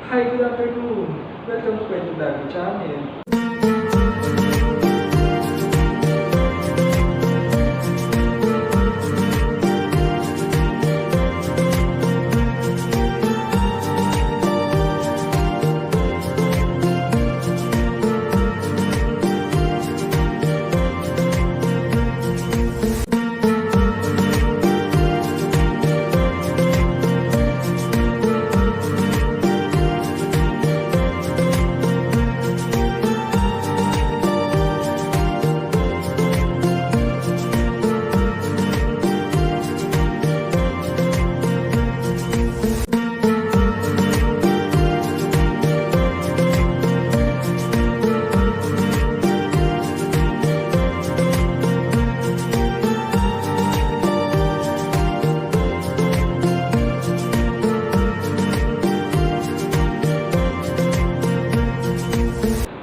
Hi, good afternoon. Welcome to Kwento Vlog channel.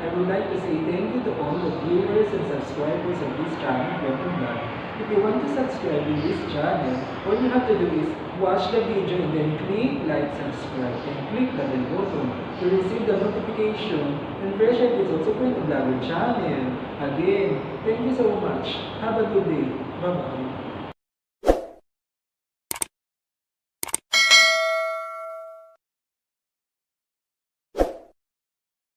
I would like to say thank you to all the viewers and subscribers of this channel, Kwento Vlog. If you want to subscribe to this channel, all you have to do is watch the video and then click like, subscribe, and click the bell button to receive the notification and fresh episodes of Kwento Vlog channel. Again, thank you so much. Have a good day. Bye-bye.